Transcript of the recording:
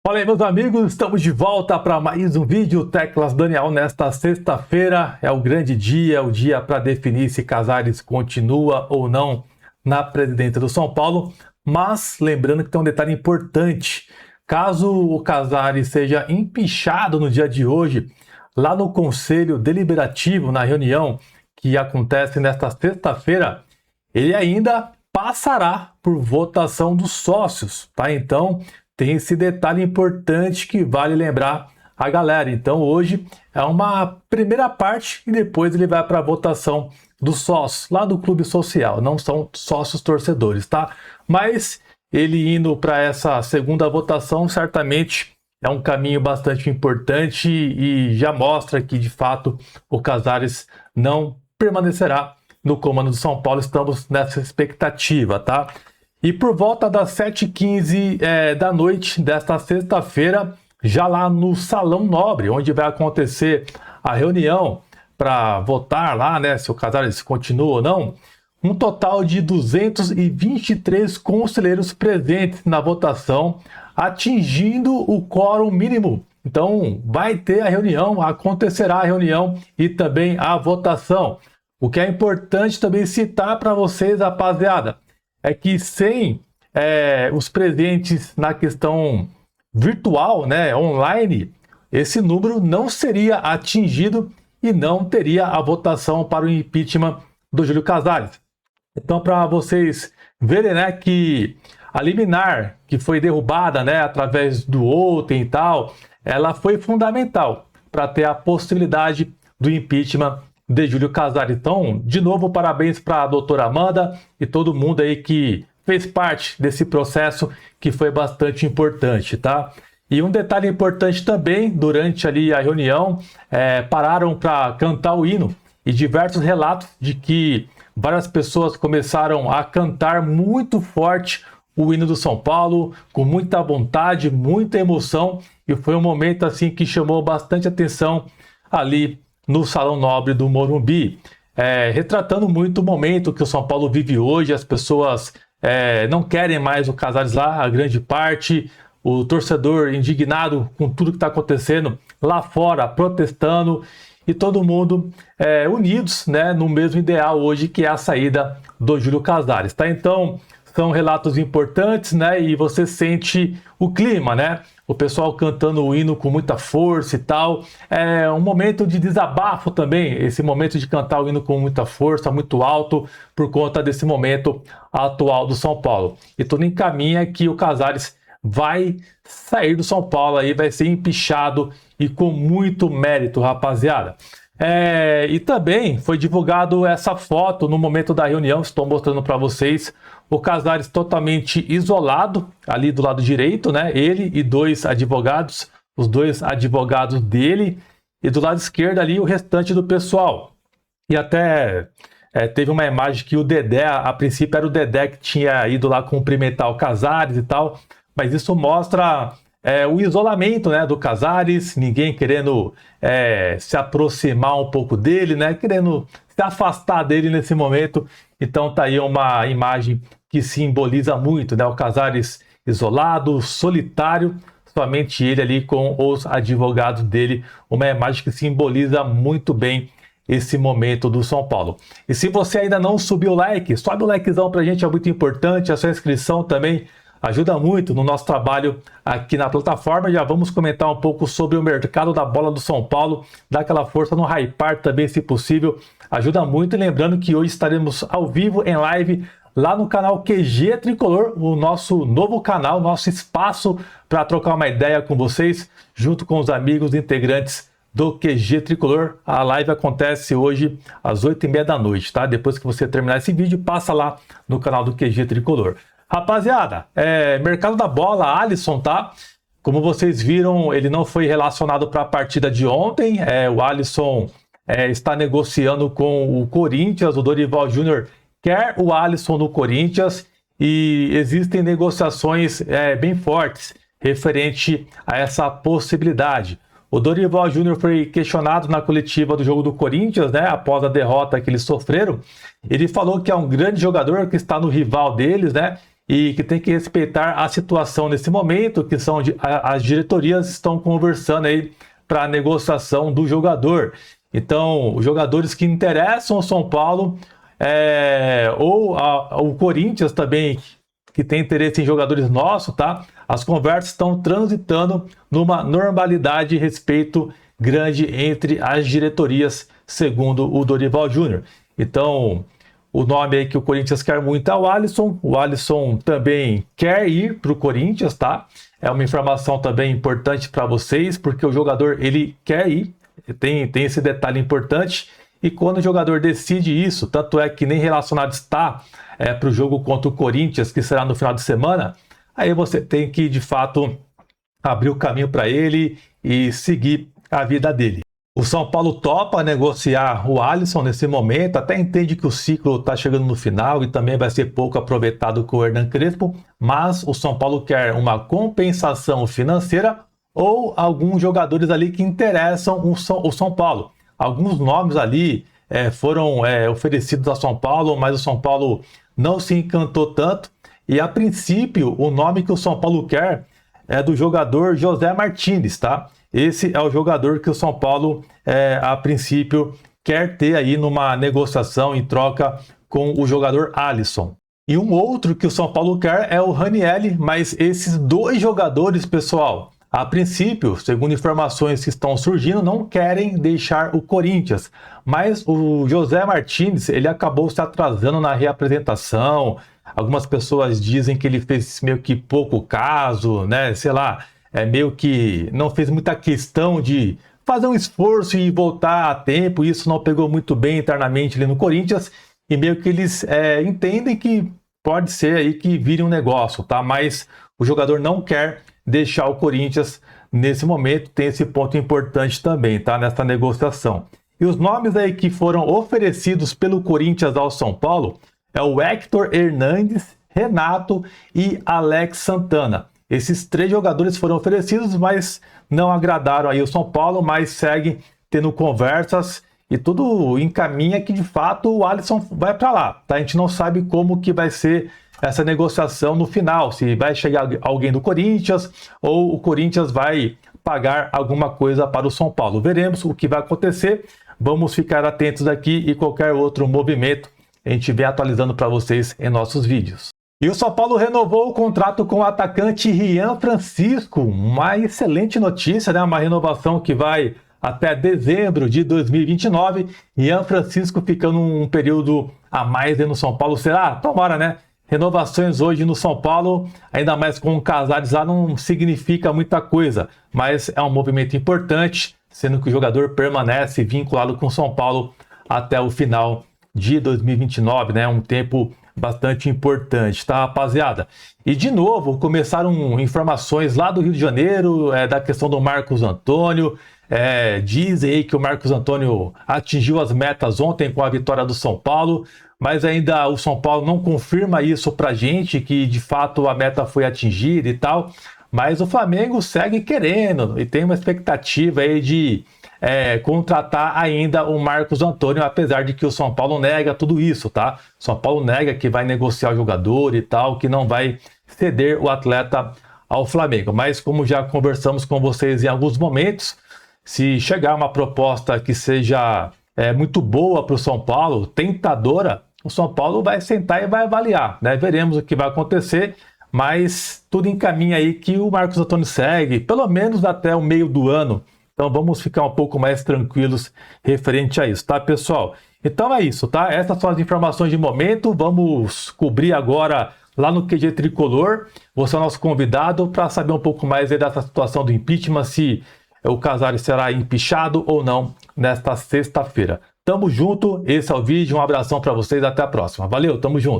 Fala aí, meus amigos, estamos de volta para mais um vídeo Teclas Daniel. Nesta sexta-feira é o grande dia, o dia para definir se Casares continua ou não na presidência do São Paulo. Mas lembrando que tem um detalhe importante: caso o Casares seja empichado no dia de hoje, lá no Conselho Deliberativo, na reunião que acontece nesta sexta-feira, ele ainda passará por votação dos sócios, tá? Então tem esse detalhe importante que vale lembrar a galera. Então hoje é uma primeira parte e depois ele vai para a votação dos sócios lá do clube social. Não são sócios torcedores, tá? Mas ele indo para essa segunda votação certamente é um caminho bastante importante e já mostra que de fato o Casares não permanecerá no comando do São Paulo. Estamos nessa expectativa, tá? E por volta das 7h15 da noite desta sexta-feira, já lá no Salão Nobre, onde vai acontecer a reunião para votar lá, né, se o Casares continua ou não, um total de 223 conselheiros presentes na votação, atingindo o quórum mínimo. Então vai ter a reunião, acontecerá a reunião e também a votação. O que é importante também citar para vocês, rapaziada, é que sem os presentes na questão virtual, né, online, esse número não seria atingido e não teria a votação para o impeachment do Júlio Casares. Então, para vocês verem, né, que a liminar que foi derrubada, né, através do ontem e tal, ela foi fundamental para ter a possibilidade do impeachment de Júlio Casares. Então, de novo, parabéns para a doutora Amanda e todo mundo aí que fez parte desse processo que foi bastante importante, tá? E um detalhe importante também, durante ali a reunião, pararam para cantar o hino e diversos relatos de que várias pessoas começaram a cantar muito forte o hino do São Paulo, com muita vontade, muita emoção, e foi um momento assim que chamou bastante atenção ali no Salão Nobre do Morumbi, retratando muito o momento que o São Paulo vive hoje. As pessoas não querem mais o Casares lá, a grande parte, o torcedor indignado com tudo que está acontecendo lá fora, protestando, e todo mundo unidos, né, no mesmo ideal hoje, que é a saída do Júlio Casares, tá? Então são relatos importantes, né, e você sente o clima, né? O pessoal cantando o hino com muita força e tal. É um momento de desabafo também, esse momento de cantar o hino com muita força, muito alto, por conta desse momento atual do São Paulo. E tudo encaminha que o Casares vai sair do São Paulo aí, vai ser empichado e com muito mérito, rapaziada. E também foi divulgado essa foto no momento da reunião, estou mostrando para vocês, o Casares totalmente isolado, ali do lado direito, né? Ele e dois advogados, os dois advogados dele, e do lado esquerdo ali o restante do pessoal. E até teve uma imagem que o Dedé, a princípio era o Dedé que tinha ido lá cumprimentar o Casares e tal, mas isso mostra o isolamento, né, do Casares, ninguém querendo se aproximar um pouco dele, né, querendo se afastar dele nesse momento. Então tá aí uma imagem que simboliza muito, né, o Casares isolado, solitário, somente ele ali com os advogados dele, uma imagem que simboliza muito bem esse momento do São Paulo. E se você ainda não subiu o like, sobe o likezão pra gente, é muito importante, a sua inscrição também ajuda muito no nosso trabalho aqui na plataforma. Já vamos comentar um pouco sobre o mercado da bola do São Paulo, dar aquela força no Hypar também, se possível, ajuda muito. E lembrando que hoje estaremos ao vivo, em live, lá no canal QG Tricolor, o nosso novo canal, nosso espaço para trocar uma ideia com vocês, junto com os amigos integrantes do QG Tricolor. A live acontece hoje às 8h30 da noite, tá? Depois que você terminar esse vídeo, passa lá no canal do QG Tricolor. Rapaziada, mercado da bola, Alisson, tá? Como vocês viram, ele não foi relacionado para a partida de ontem. O Alisson está negociando com o Corinthians. O Dorival Júnior quer o Alisson no Corinthians e existem negociações bem fortes referente a essa possibilidade. O Dorival Júnior foi questionado na coletiva do jogo do Corinthians, né, após a derrota que eles sofreram. Ele falou que é um grande jogador que está no rival deles, né, e que tem que respeitar a situação nesse momento, que são as diretorias estão conversando aí para a negociação do jogador. Então, os jogadores que interessam ao São Paulo, ou o Corinthians também, que tem interesse em jogadores nossos, tá? As conversas estão transitando numa normalidade e respeito grande entre as diretorias, segundo o Dorival Júnior. Então, o nome aí que o Corinthians quer muito é o Alisson. O Alisson também quer ir para o Corinthians, tá? É uma informação também importante para vocês, porque o jogador, ele quer ir. Tem esse detalhe importante. E quando o jogador decide isso, tanto é que nem relacionado está para o jogo contra o Corinthians, que será no final de semana, aí você tem que, de fato, abrir o caminho para ele e seguir a vida dele. O São Paulo topa negociar o Alisson nesse momento, até entende que o ciclo está chegando no final e também vai ser pouco aproveitado com o Hernan Crespo, mas o São Paulo quer uma compensação financeira ou alguns jogadores ali que interessam o São Paulo. Alguns nomes ali foram oferecidos a São Paulo, mas o São Paulo não se encantou tanto. E a princípio, o nome que o São Paulo quer é do jogador José Martínez, tá? Esse é o jogador que o São Paulo, a princípio, quer ter aí numa negociação em troca com o jogador Alisson. E um outro que o São Paulo quer é o Ranieri, mas esses dois jogadores, pessoal, a princípio, segundo informações que estão surgindo, não querem deixar o Corinthians. Mas o José Martínez, ele acabou se atrasando na reapresentação. Algumas pessoas dizem que ele fez meio que pouco caso, né? Sei lá, meio que não fez muita questão de fazer um esforço e voltar a tempo. Isso não pegou muito bem internamente ali no Corinthians. E meio que eles entendem que pode ser aí que vire um negócio, tá? Mas o jogador não quer deixar o Corinthians nesse momento. Tem esse ponto importante também, tá? Nessa negociação. E os nomes aí que foram oferecidos pelo Corinthians ao São Paulo é o Hector Hernandes, Renato e Alex Santana. Esses três jogadores foram oferecidos, mas não agradaram aí o São Paulo, mas segue tendo conversas e tudo encaminha que de fato o Alisson vai para lá, tá? A gente não sabe como que vai ser essa negociação no final, se vai chegar alguém do Corinthians ou o Corinthians vai pagar alguma coisa para o São Paulo. Veremos o que vai acontecer, vamos ficar atentos aqui e qualquer outro movimento a gente vem atualizando para vocês em nossos vídeos. E o São Paulo renovou o contrato com o atacante Rian Francisco, uma excelente notícia, né? Uma renovação que vai até dezembro de 2029, Rian Francisco ficando um período a mais no São Paulo. Será? Tomara, né? Renovações hoje no São Paulo, ainda mais com o Casares lá, não significa muita coisa, mas é um movimento importante, sendo que o jogador permanece vinculado com o São Paulo até o final de 2029, né? Um tempo bastante importante, tá, rapaziada? E de novo, começaram informações lá do Rio de Janeiro, da questão do Marcos Antônio. Dizem aí que o Marcos Antônio atingiu as metas ontem com a vitória do São Paulo, mas ainda o São Paulo não confirma isso pra gente, que de fato a meta foi atingida e tal. Mas o Flamengo segue querendo e tem uma expectativa aí de contratar ainda o Marcos Antônio, apesar de que o São Paulo nega tudo isso, tá? São Paulo nega que vai negociar o jogador e tal, que não vai ceder o atleta ao Flamengo. Mas como já conversamos com vocês em alguns momentos, se chegar uma proposta que seja muito boa para o São Paulo, tentadora, o São Paulo vai sentar e vai avaliar, né? Veremos o que vai acontecer, mas tudo encaminha aí que o Marcos Antônio segue, pelo menos até o meio do ano. Então vamos ficar um pouco mais tranquilos referente a isso, tá, pessoal? Então é isso, tá? Essas são as informações de momento. Vamos cobrir agora lá no QG Tricolor. Você é o nosso convidado para saber um pouco mais aí dessa situação do impeachment, se o Casares será empichado ou não nesta sexta-feira. Tamo junto, esse é o vídeo, um abração para vocês, até a próxima. Valeu, tamo junto.